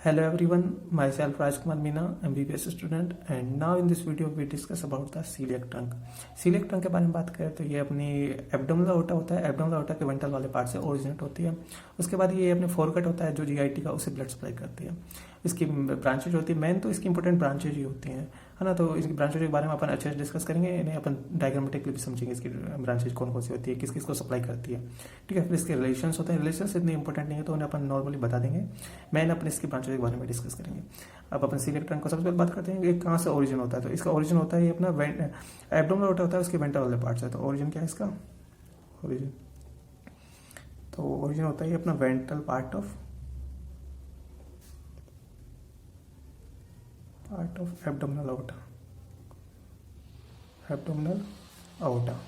Hello everyone, myself Rajkumar Meena, MBBS student, and now in this video we discuss about the celiac trunk. celiac trunk के बारे में बात करें तो ये अपनी एब्डोमिनल ओटा होता है, एब्डोमिनल ओटा के वेंट्रल वाले पार्ट से ओरिजिनेट होती है। उसके बाद ये अपने फोरगट होता है जो जीआईटी का, उसे ब्लड सप्लाई करती है। इसकी ब्रांचेज होती है, मेन तो इसकी इंपॉर्टेंट ब्रांचेज ही होती हैं, है ना। तो इसकी ब्रांचेज के बारे में अपन अच्छे से डिस्कस करेंगे, इन्हें अपन डायग्रामेटिकली भी समझेंगे इसकी ब्रांचेज कौन कौन सी होती है, किस किस को सप्लाई करती है, ठीक है। फिर इसके रिलेशंस होते हैं, रिलेशंस इतने इंपॉर्टेंट नहीं है तो उन्हें अपन नॉर्मली बता देंगे। मैंने अपने इसकी ब्रांचेज के बारे में डिस्कस करेंगे। अब अपन celiac trunk को सबसे पहले बात करते हैं कि कहाँ से ओरिजिन होता है। तो इसका ओरिजिन होता है ये अपना एब्डोमिनल ओटा होता है, उसके वेंट्रल वाले पार्ट से। तो ओरिजिन क्या है इसका? ओरिजिन तो ओरिजिन होता है ये अपना वेंट्रल पार्ट ऑफ एब्डोमिनल ओटा, एब्डोमिनल ओटा।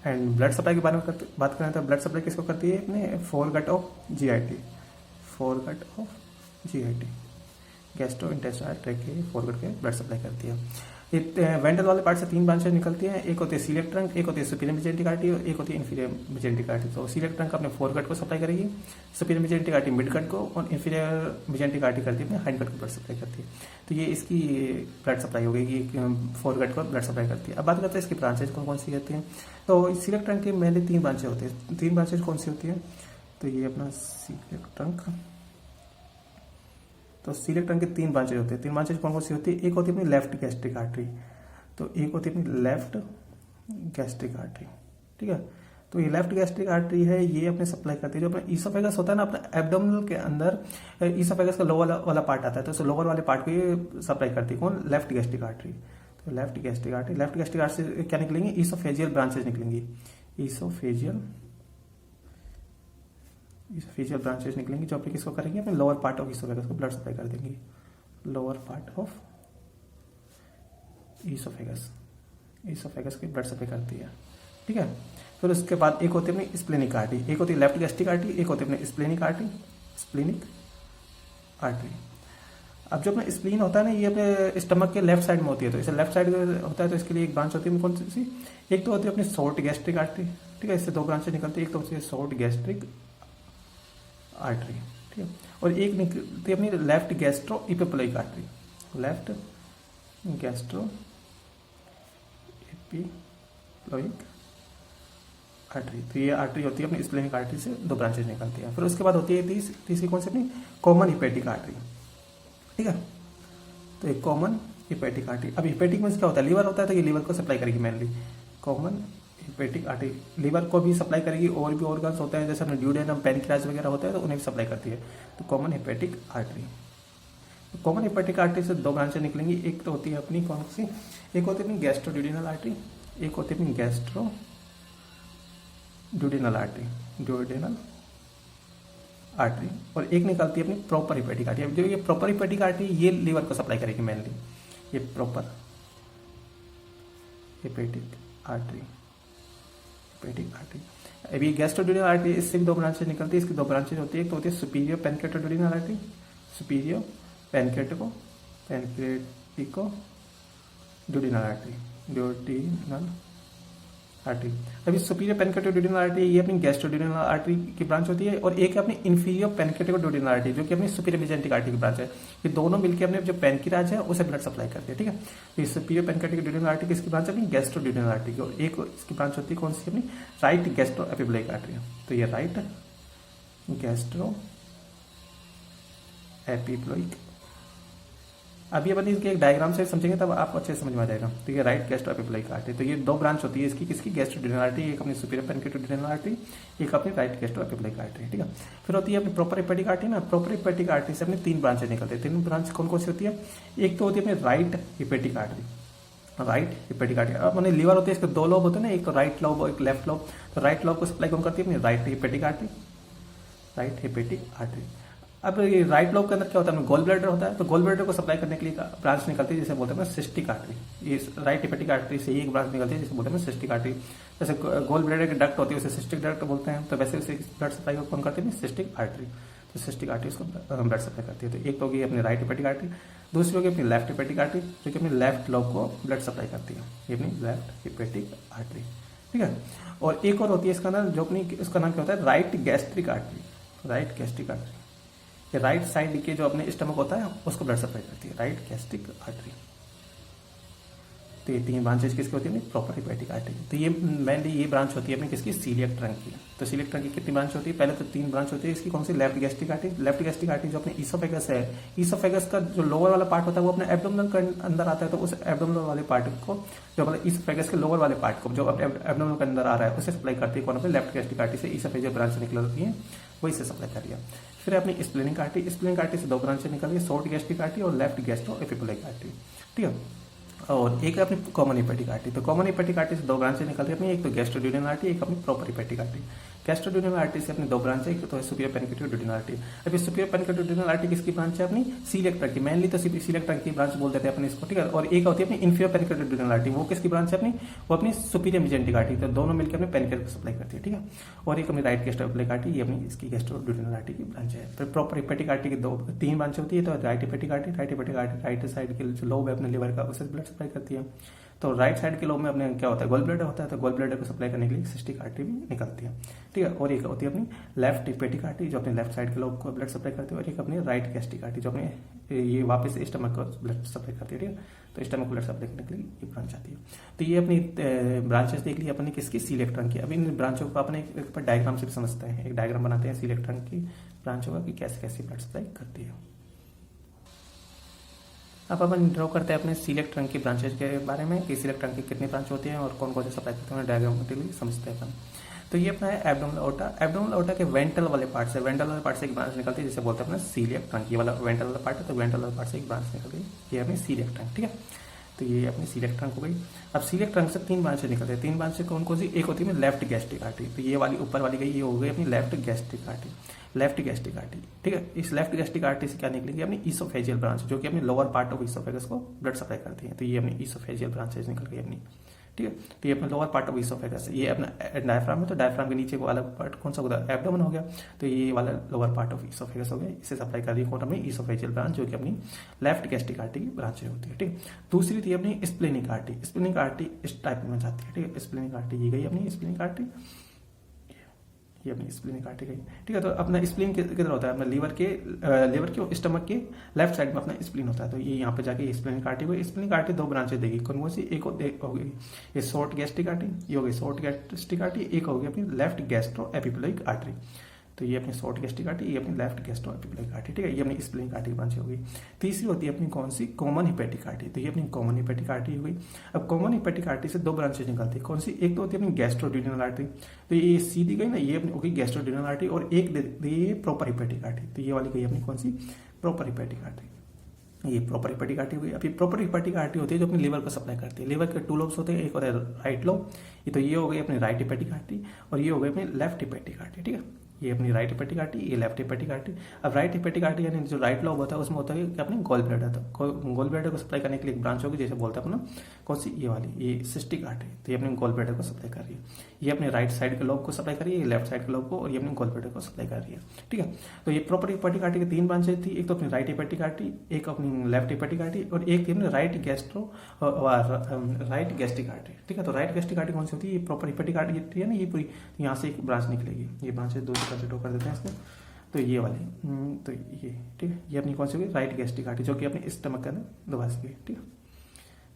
एंड ब्लड सप्लाई के बारे में बात करें तो ब्लड सप्लाई किसको करती है? अपने foregut of GIT, foregut of GIT, gastro intestinal tract के फोरगट के ब्लड सप्लाई करती है। वेंट्रल वाले पार्ट से तीन ब्रांचेज निकलती हैं, एक होती है celiac trunk, एक होती है सुपीरियर मेजेंटिक आर्टरी और एक होती है इंफीरियर मेजेंटिक आर्टरी। तो celiac trunk अपने फोरगट को सप्लाई करेगी, सुपीरियर मेजेंटिक आर्टरी मिडगट को और इंफीरियर मेजेंटिक आर्टरी करती है अपने हाइंडगट को ब्लड सप्लाई करती है। तो ये इसकी ब्लड सप्लाई हो गई कि फोरगट को ब्लड सप्लाई करती है। अब बात करते हैं इसकी ब्रांचेज कौन कौन सी होती हैं। तो celiac trunk की मेनली तीन ब्रांचेज होती है। तीन ब्रांचेज कौन सी होती है? तो ये अपना celiac trunk, तो celiac trunk की तीन ब्रांचेज होती है। तीन ब्रांचेज कौन कौन सी होती है? एक होती है अपनी लेफ्ट गैस्ट्रिक आर्टरी, तो एक होती है अपनी लेफ्ट गैस्ट्रिक आर्टरी, ठीक है। तो ये लेफ्ट गैस्ट्रिक आर्टरी है, ये अपने सप्लाई करती है जो अपना ईसोफेगस होता है ना, अपना एब्डोमिनल के अंदर ईसोफेगस का लोअर वाला पार्ट आता है, तो उस लोअर वाले पार्ट को ये सप्लाई करती है। कौन? Left gastric artery. तो left gastric artery, left gastric artery से क्या निकलेंगे? ईसोफेजियल ब्रांचेज निकलेंगी, ईसोफेजियल ब्रांचेज निकलेंगी जो अपने किसको करेंगे? अपने लोअर पार्ट ऑफ ईसोफेगस को ब्लड सप्लाई कर देंगी, लोअर पार्ट ऑफ ईसोफेगस की ब्लड सप्लाई करती है, ठीक है। फिर उसके बाद एक होती है अपनी स्प्लेनिक आर्टरी, एक होती है लेफ्ट गैस्ट्रिक आर्टरी, एक होती है अपनी स्प्लेनिक आर्टरी, स्प्लेनिक आर्टरी। अब जो अपना स्प्लीन होता है ना, ये अपने स्टमक के लेफ्ट साइड में होती है, तो इसे लेफ्ट साइड होता है तो इसके लिए एक ब्रांच होती है कौन सी? एक तो होती है अपनी शॉर्ट गैस्ट्रिक आर्टरी, ठीक है। इससे दो ब्रांचेज निकलती है, एक तो होती है शॉर्ट गैस्ट्रिक आर्टरी, ठीक है, और एक निकलती है अपनी left gastro epiploic artery, left gastro epiploic artery. तो ये आर्टरी होती है अपनी स्प्लेनिक आर्टरी से दो ब्रांचेज निकलती है। फिर उसके बाद होती है तीसरी कौन सी? अपनी कॉमन हिपेटिक आर्टरी, ठीक है। तो एक कॉमन हिपेटिक आर्टरी। अब हिपेटिक में क्या होता है? लीवर होता है, तो ये लीवर को सप्लाई करेगी mainly. Common hepatic artery liver को भी सप्लाई करेगी, और भी ऑर्गन्स होते हैं जैसे अपने ड्यूडेनम, पैनक्रियाज वगैरह होते हैं तो उन्हें भी सप्लाई करती है। तो कॉमन हिपेटिक आर्टरी, तो कॉमन हिपेटिक आर्टरी से दो ब्रांचेज निकलेंगी, एक तो होती है अपनी कौन सी? एक होती है अपनी गैस्ट्रोड्यूडेनल आर्टरी, एक होती है अपनी गैस्ट्रोड्यूडेनल आर्टरी, ड्यूडेनल आर्टरी, और एक निकलती है अपनी प्रॉपर हिपेटिक आर्टरी। जो ये प्रॉपर हिपेटिक आर्टरी ये लीवर को सप्लाई करेगी मेनली, ये proper hepatic artery, hepatic artery. अभी गैस्ट्रोड्यूडेनल आर्टरी, इससे भी दो ब्रांचेज निकलती है। इसकी दो ब्रांचेज होती है, एक तो होती है superior pancreatoduodenal artery, superior pancreatico duodenal artery, duodenal artery. अभी सुपीरियर पेनक्रेटोड्यूडेनल आर्टरी ये अपनी गैस्ट्रोड्यूडेनल आर्टरी की ब्रांच होती है, और एक है अपनी इंफीरियर पेनक्रेटिकोड्यूडेनल आर्टरी जो कि अपनी सुपीरियर मेजेंटिक आर्टरी की ब्रांच है। ये दोनों मिलकर अपने जो पैनक्रियाज है उसे ब्लड सप्लाई करते हैं, ठीक है। तो ये सुपीरियर पेनक्रेटिकोड्यूडेनल आर्टरी किसकी ब्रांच है? अपनी गैस्ट्रोड्यूडेनल आर्टरी की, और एक इसकी ब्रांच होती है कौन सी? अपनी राइट गैस्ट्रो एपिप्लोइक आर्टरी। तो ये राइट गैस्ट्रो एपिप्लोइक। अभी अपन इसके एक डायग्राम से समझेंगे तब आपको अच्छे से समझ में आ जाएगा। तो ये राइट गैस्ट्रो एपिप्लोइक आर्टरी, तो ये दो ब्रांच होती है इसकी, किसकी? गैस्ट्रोड्यूडेनल आर्टरी, एक अपनी सुपीरियर पेनक्रेटोड्यूडेनल आर्टरी, एक अपनी राइट गैस्ट्रो एपिप्लोइक आर्टरी, ठीक है। फिर होती है अपनी प्रॉपर हिपेटिक आर्टरी ना, प्रॉपर हिपेटिक आर्टरी से अपनी तीन ब्रांचेज निकलती है। तीन ब्रांच कौन कौन सी होती है? एक तो होती है अपनी right hepatic artery, right hepatic artery. अब मैंने लीवर होते हैं, इसके दो लोब होते हैं ना, एक तो राइट लोब और एक लेफ्ट लोब। तो राइट लोब को सप्लाई कौन करती है? अपनी right hepatic artery, right hepatic artery. अब ये राइट लोब के अंदर क्या होता है? गोल ब्लैडर होता है, तो गोल ब्लैडर को सप्लाई करने के लिए ब्रांच निकलती है जिसे बोलते हैं सिस्टिक आर्टरी। ये राइट हिपेटिक आर्टरी से ही एक ब्रांच निकलती है जिसे बोलते हैं सिस्टिक आर्टरी। जैसे गोल ब्लैडर की डक्ट होती है उसे सिस्टिक डक्ट बोलते हैं, तो वैसे उसे ब्लड सप्लाई को कौन करते हैं? Cystic artery. तो सिस्टिक आर्टरी उसको ब्लड सप्लाई करती है। तो एक होगी अपनी राइट हिपेटिक आर्टरी, दूसरी होगी अपनी लेफ्ट हिपेटिक आर्टरी जो कि अपनी लेफ्ट लोब को ब्लड सप्लाई करती है, ये अपनी लेफ्ट हिपेटिक आर्टरी, ठीक है। और एक और होती है इसका नाम, जो अपनी उसका नाम क्या होता है? Right gastric artery, right gastric artery. कि राइट साइड के जो अपने स्टमक होता है उसको ब्लड सप्लाई करती है, राइट गैस्ट्रिक आर्टरी। तो ये 3 ब्रांचेज किसकी होती है अपनी प्रॉपर हेपेटिक आर्टरी। तो ये मेनली ये ब्रांच होती है अपनी किसकी, सीलियक ट्रंक की। तो सीलियक ट्रंक की कितनी ब्रांच होती है, पहले तो 3 ब्रांच होती है इसकी, कौन सी, left gastric artery. Left gastric artery जो अपने ईसोफेगस है, ईसोफेगस का जो लोअर वाला पार्ट होता है वो अपने एब्डोमिनल के अंदर आता है, तो उस एब्डोमिनल वाले पार्ट को, जो मतलब ईसोफेगस के लोअर वाले पार्ट को जो अपने एब्डोमिनल के अंदर आ रहा है उसे सप्लाई करती है कौन, अपने लेफ्ट गैस्ट्रिक आर्टरी से ईसोफेजियल ब्रांच निकल होती है वही से सप्लाई कर रही है। फिर अपनी स्प्लेनिक आर्टरी, स्प्लेनिक आर्टरी से 2 ब्रांचें निकल रही है, शॉर्ट गैस्ट्रिक आर्टरी और लेफ्ट गैस्ट्रो एपिपोलिक आर्टरी, ठीक है। और एक अपनी कॉमन हेपेटिक आर्टरी। तो कॉमन हेपेटिक आर्टरी से 2 ब्रांचें निकलती है अपनी, एक तो गैस्ट्रोड्यूडेनल आर्टरी, एक अपनी प्रॉपर हेपेटिक आर्टरी। गैस्ट्रोड्यूडेनल आर्टरी से अपनी 2 ब्रांच है, एक तो सुपीरियर पेनिक्यूटिक आर्टरी। अभी सुपीरियर पेनिक्यूटिक आर्टरी किसकी ब्रांच है अपनी, सीलियक ट्रंक की, मेनली तो सीलियक ट्रंक की ब्रांच बोल देते हैं अपने इसको, ठीक है। और एक होती है अपनी इंफीरियर पेनिक्यूटिक आर्टरी, वो किसकी ब्रांच है अपनी, वो अपनी सुपीरियर मेजेंटिक आर्टरी। तो दोनों मिलकर अपने पेनिक्यूट को सप्लाई करती है, ठीक है। और एक अपनी राइट गैस्ट्रोएपिलेक आर्टरी, ये अपनी इसकी गैस्ट्रोड्यूडेनल आर्टरी की ब्रांच है। फिर प्रॉपर हेपेटिक आर्टरी की 3 ब्रांच होती है, तो right hepatic artery, right side के जो लोब है अपने लिवर का उसे ब्लड सप्लाई करती है। तो राइट साइड के लोब में अपने क्या होता है, गोल ब्लैडर होता है, तो गोल ब्लैडर को सप्लाई करने के लिए सिस्टिक आर्टरी भी निकलती है, ठीक है। और एक होती है अपनी लेफ्ट हेपेटिक आर्टरी जो अपने लेफ्ट साइड के लोब को ब्लड सप्लाई करती है, और एक अपनी राइट गैस्ट्रिक आर्टरी जो अपने ये वापस स्टमक को ब्लड सप्लाई करती है, ठीक है। तो स्टमक को ब्लड सप्लाई करने के लिए ये ब्रांच आती है। तो ये अपनी ब्रांचेस देख ली अपने किसकी, सीलियक ट्रंक की। अभी इन ब्रांचों को अपने एक डायग्राम से भी समझते हैं, एक डायग्राम बनाते हैं सीलियक ट्रंक की ब्रांचों का कि कैसे कैसे ब्लड सप्लाई करती है। अब अपन ड्रॉ करते हैं अपने सीलियक ट्रंक की ब्रांचेज के बारे में कि सीलियक ट्रंक की कितनी ब्रांच होती है और कौन कौन से सप्लाई करते हैं, डायग्राम के लिए समझते हैं अपन। तो ये अपना है एब्डोमिनल ओटा। एब्डोमिनल ओटा के वेंट्रल वाले पार्ट से, वेंट्रल वाले पार्ट से एक ब्रांच निकलती है जिसे बोलते हैं अपना सीलियक ट्रंक। ये वाला वेंट्रल वाला पार्ट है, तो वेंट्रल वाले पार्ट से एक ब्रांच निकलती है, ये अपनी सीलियक ट्रंक, ठीक है। तो ये अपनी सीलियक ट्रंक हो गई। अब सीलियक ट्रंक से 3 ब्रांचें निकलते हैं, 3 ब्रांचें कौन कौन सी, एक होती है लेफ्ट गैस्ट्रिक आर्टरी, तो ये वाली ऊपर वाली गई, ये हो गई अपनी left gastric artery, left gastric artery, ठीक है। इस लेफ्ट गैस्ट्रिक आर्टरी से क्या निकलेगी अपनी ईसोफेजियल ब्रांच, जो कि अपनी लोअर पार्ट ऑफ ईसोफेगस को ब्लड सप्लाई करती है। तो ये अपनी ईसोफेजियल ब्रांचेज निकल गई अपनी, ठीक है। तो ये अपना लोअर पार्ट ऑफ ईसोफेगस, ये अपना डायफ्राम है, तो डायफ्राम के नीचे को अलग पार्ट कौन सा होता है, एब्डोमेन हो गया। तो ये वाला लोअर पार्ट ऑफ ईसोफेगस हो गया, इसे सप्लाई कर रही है कौन, अपनी ईसोफेजियल ब्रांच, जो कि अपनी लेफ्ट गैस्ट्रिक आर्टरी की ब्रांच होती है, ठीक। दूसरी थी अपनी स्प्लेनिक आर्टरी। स्प्लेनिक आर्टरी इस टाइप में जाती है, ठीक है। स्प्लेनिक आर्टरी ये गई अपनी स्प्लेनिक आर्टरी, ये अपनी स्प्लीन काटी गई, ठीक है। तो अपना स्प्लीन किधर होता है, अपना लीवर के और स्टमक के लेफ्ट साइड में अपना स्प्लीन होता है। तो ये यहाँ पे जाके स्प्लीन काटी हुई, स्प्लीन काटी 2 ब्रांचें देगी, कौन सी, एक हो गई ये शॉर्ट गैस्ट्रिक आर्टरी, ये हो गई शॉर्ट गैस्ट्रिक आर्टरी, एक हो गई अपनी लेफ्ट गैस्ट्रो एपिपोलिक आर्टरी। तो ये अपनी शॉर्ट गैस्ट्रिक आर्टरी, ये अपनी लेफ्ट गैस्ट्रो एपिपोलिक आर्टरी, ठीक है। ये अपनी स्प्लेनिक आर्टरी ब्रांच हो गई। तीसरी होती है अपनी कौन सी, कॉमन हेपेटिक आर्टरी। तो ये अपनी कॉमन हेपेटिक आर्टरी हो गई। अब कॉमन हेपेटिक आर्टरी से 2 ब्रांचेज निकलती है, कौन सी, एक तो होती है अपनी गैस्ट्रोड्यूडेनल आर्टरी, तो ये सीधी गई ना, ये अपनी हो गई गैस्ट्रोड्यूडेनल आर्टरी, और एक ये प्रॉपर हेपेटिक आर्टरी, तो ये वाली गई अपनी कौन सी, प्रॉपर हेपेटिक आर्टरी। ये प्रॉपर हेपेटिक आर्टरी हुई। अभी प्रॉपर हेपेटिक आर्टरी होती है जो अपनी लिवर को सप्लाई करती है। लिवर के 2 लोब्स होते हैं, एक होता है राइट लोब, ये तो ये हो गई अपनी राइट हेपेटिक आर्टरी, और ये हो गई अपनी लेफ्ट हेपेटिक आर्टरी, ठीक है। ये अपनी राइट हेपेटिक आर्टरी, ये लेफ्ट हेपेटिक आर्टरी। अब राइट हेपेटिक आर्टरी यानी जो राइट लोब होता है उसमें होता है कि अपनी गोल ब्लैडर, तो गोल ब्लैडर को सप्लाई करने के लिए एक ब्रांच होगी, जैसे बोलते हैं अपना कौन सी, ये वाली, ये सिस्टिक आर्टरी, तो ये अपने गोल ब्लैडर को सप्लाई कर रही है। ये अपने राइट साइड के लोब को सप्लाई कर रही है, ये लेफ्ट साइड के लोब को, और ये अपने गोल ब्लैडर को सप्लाई कर रही है, ठीक है। तो ये प्रॉपर हेपेटिक आर्टरी की 3 ब्रांचेज थी, एक तो अपनी राइट हेपेटिक आर्टरी, एक अपनी लेफ्ट हेपेटिक आर्टरी, और एक थी अपनी राइट गैस्ट्रिक आर्टरी, ठीक है। तो राइट गैस्ट्रिक आर्टरी कौन सी होती है, ये प्रॉपर हेपेटिक आर्टरी है ना, ये पूरी, यहाँ से एक ब्रांच निकलेगी, ये ब्रांचेज 2 ड्रॉ कर देते हैं इसको। तो ये वाली, तो ये, ठीक है, ये अपनी कौन सी होगी, राइट गैस्ट्रिक आर्टरी, जो कि अपने स्टमक के अंदर दबा सके, ठीक है।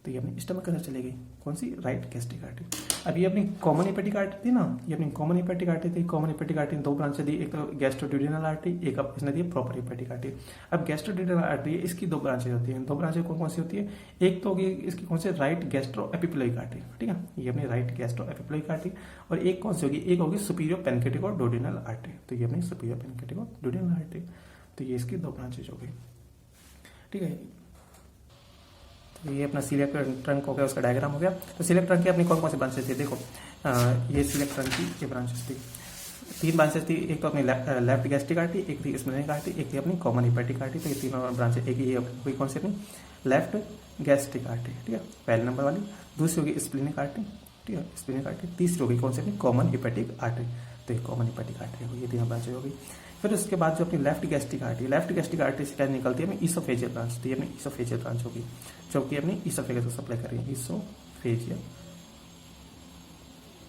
तो ये अपनी स्टमक के अंदर चलेगी, कौन सी, राइट गैस्ट्रिक आर्टरी। अब ये अपनी कॉमन हेपेटिक आर्टरी थी ना, ये अपनी कॉमन हेपेटिक आर्टरी थी। कॉमन हेपेटिक आर्टरी 2 ब्रांचें दी, एक तो गैस्ट्रोड्यूडेनल आर्टरी, एक अब इसने दी प्रॉपर हेपेटिक आर्टरी। अब गैस्ट्रोड्यूडेनल आर्टरी है, इसकी 2 ब्रांचेज होती हैं। 2 ब्रांचें कौन कौन सी होती है, एक तो होगी इसकी कौन सी, राइट गैस्ट्रो एपिपोलिक आर्टरी, ठीक है, ये अपनी राइट गैस्ट्रो एपिपोलिक आर्टरी। और एक कौन सी होगी, एक होगी सुपीरियर पेनक्रेटिक और डोडेनल आर्टरी, तो ये अपनी सुपीरियर पेनक्रेटिक और डोडेनल आर्टरी। तो ये इसकी 2 ब्रांचेज हो गई, ठीक है। तो ये अपना सीलियक ट्रंक हो गया, उसका डायग्राम हो गया। तो सीलियक ट्रंक की अपनी कौन कौन सी ब्रांचेस थी, देखो ये सीलियक ट्रंक की ये ब्रांचेस थी, 3 ब्रांचेस थी, एक तो अपनी लेफ्ट गैस्ट्रिक आर्टरी, एक थी स्प्लेनिक आर्टरी, एक थी अपनी कॉमन हेपेटिक आर्टरी। तो ये तीनों ब्रांचेस, एक ये हुई कौन सी अपनी लेफ्ट गैस्ट्रिक आर्टरी, ठीक है, पहले नंबर वाली। दूसरी होगी स्प्लेनिक आर्टरी, ठीक है, स्प्लेनिक आर्टरी। तीसरी होगी कौन सी अपनी कॉमन हेपेटिक आर्टरी, तो ये कॉमन हेपेटिक आर्टरी होगी, ये 3 ब्रांचेज होगी। फिर उसके बाद जो अपनी लेफ्ट गैस्ट्रिक आर्टरी से क्या निकलती है अपनी ईसोफेजियल ब्रांच, तो ये अपनी ईसोफेजियल ब्रांच होगी, जो कि अपनी ईसोफेगस को सप्लाई कर रही है, ईसोफेजियल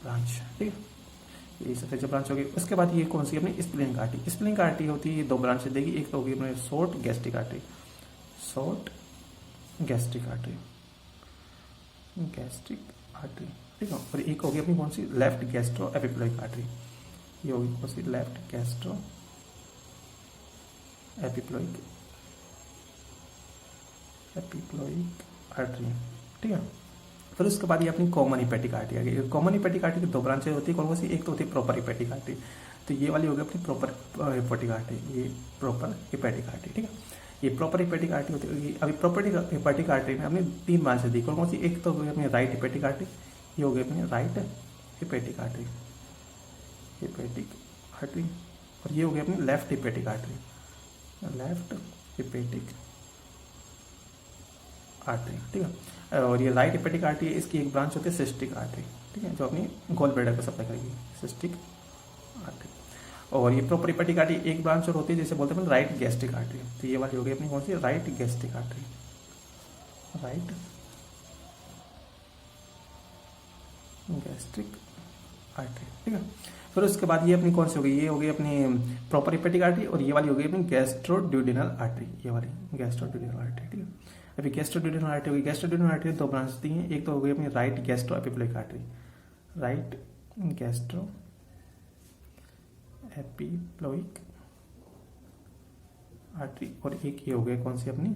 ब्रांच, ठीक है। ये सबसे जो ब्रांच होगी। उसके बाद ये कौन सी अपनी स्प्लिनिंग आर्टरी। स्प्लिनिंग आर्टरी होती है, ये दो ब्रांच देगी, एक तो होगी अपने short gastric artery, short gastric artery, gastric artery, ठीक है। और एक होगी अपनी कौन सी, लेफ्ट गैस्ट्रो एपिप्लोइक आर्टरी, ये होगी कौन सी, लेफ्ट गैस्ट्रो एपिप्लोइक आर्टरी, ठीक है। फिर उसके बाद ये अपनी कॉमन हिपैटिक आर्टरी आ गई। कॉमन हिपैटिक आर्टरी की दो ब्रांचेज होती है, कौन कौन सी, एक तो होती है प्रॉपर हिपैटिक आर्टरी, तो ये वाली होगी अपनी प्रॉपर हिपैटिक आर्टरी, ये प्रॉपर हिपैटिक आर्टरी, ठीक है। ये प्रॉपर हिपैटिक आर्टरी होती है। अभी प्रॉपर हिपैटिक आर्टरी में अपनी तीन ब्रांचेज दी, कौन कौन सी, एक तो होगी अपनी राइट हिपैटिक आर्टरी, ये होगी अपनी राइट हिपैटिक आर्टरी, और ये होगी अपनी left hepatic artery, left hepatic artery, ठीक है। और ये राइट हिपैटिक आर्टरी है, इसकी एक ब्रांच होती है सिस्टिक आर्टरी, ठीक है, जो अपनी गोल ब्लैडर को सप्लाई करेगी, सिस्टिक आर्टरी। और ये प्रॉपर हिपैटिक आर्टरी एक ब्रांच और होती है, जिसे बोलते हैं राइट गैस्ट्रिक आर्टरी, तो ये वाली होगी अपनी कौन सी, right gastric artery, right gastric artery, ठीक है। फिर उसके बाद ये अपनी कौन सी होगी, ये होगी अपनी प्रॉपर हिपैटिक आर्टरी, और ये वाली होगी अपनी गैस्ट्रोड्यूडेनल आर्टरी, ये वाली गैस्ट्रोड्यूडेनल आर्टरी, ठीक है। अभी गैस्ट्रोड्यूडेनल आर्टरी होगी, गैस्ट्रोड्यूडेनल आर्टरी दो ब्रांच दी हैं, एक तो होगी अपनी right gastro epiploic artery, right gastro epiploic artery, और एक ये हो गई कौन सी अपनी,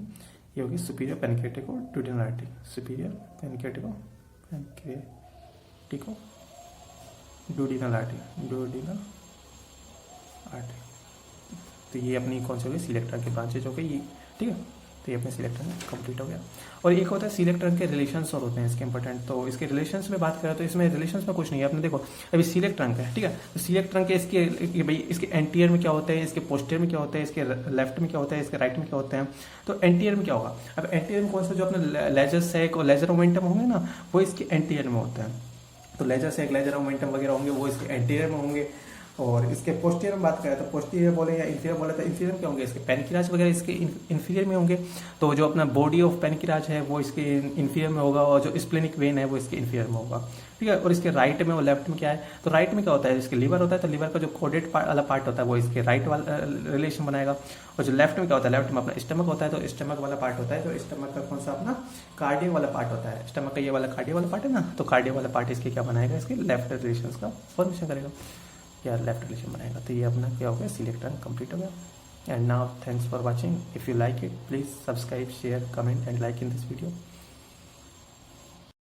ये होगी superior pancreaticoduodenal artery, superior pancreaticoduodenal artery, duodenal artery. तो ये अपनी कौन सी होगी, सिलेक्टर की ब्रांचेज हो गई, ठीक है। तो ये अपने सिलेक्टर में कंप्लीट हो गया। और एक होता है सिलेक्टर के रिलेशंस और होते हैं इसके इंपॉर्टेंट, तो इसके रिलेशंस में बात करें तो इसमें रिलेशंस में कुछ नहीं है। आपने देखो अभी सिलेक्ट रंग है, ठीक है, तो सिलेक्ट रंग के इसके भाई इसके एंटीरियर में क्या होते हैं, इसके पोस्टीरियर में क्या होते हैं, इसके लेफ्ट में क्या होता है, इसके राइट में क्या होते हैं। तो एंटीरियर में क्या होगा, अब एंटीरियर में कौन सा, जो अपने लेजर सैक और लेजर मोमेंटम होंगे ना, वो इसके एंटीरियर में होते हैं। तो लेजर सैक, लेजर मोमेंटम वगैरह होंगे वो इसके एंटीरियर में होंगे। और इसके पोस्टीरियर में बात करें तो पोस्टीरियर बोले या इंफीरियर बोले तो इंफीरियर में क्या होंगे, इसके पेनक्रियाज वगैरह इसके इंफीरियर में होंगे। तो जो अपना बॉडी ऑफ पेनक्रियाज है वो इसके इंफीरियर में होगा, और जो स्प्लेनिक वेन है वो इसके इंफीरियर में होगा, ठीक है। और इसके राइट में और लेफ्ट में क्या है, तो राइट में क्या होता है, इसके लीवर होता है, तो लीवर का जो कोडेड वाला पार्ट होता है वो इसके राइट वाला रिलेशन बनाएगा। और जो लेफ्ट में क्या होता है, लेफ्ट में अपना स्टमक होता है, तो स्टमक वाला पार्ट होता है, तो स्टमक का कौन सा अपना कार्डियो वाला पार्ट होता है, स्टमक का ये वाला कार्डियो वाला पार्ट है ना, तो कार्डियो वाला पार्ट इसके क्या बनाएगा, इसके लेफ्ट रिलेशन का फॉर्मेशन करेगा या लेफ्ट रिलेशन बनाएगा। तो ये अपना क्या हो गया, सिलेक्ट रंग कंप्लीट हो गया। And now thanks for watching. If you like it please subscribe, share, comment and like in this video.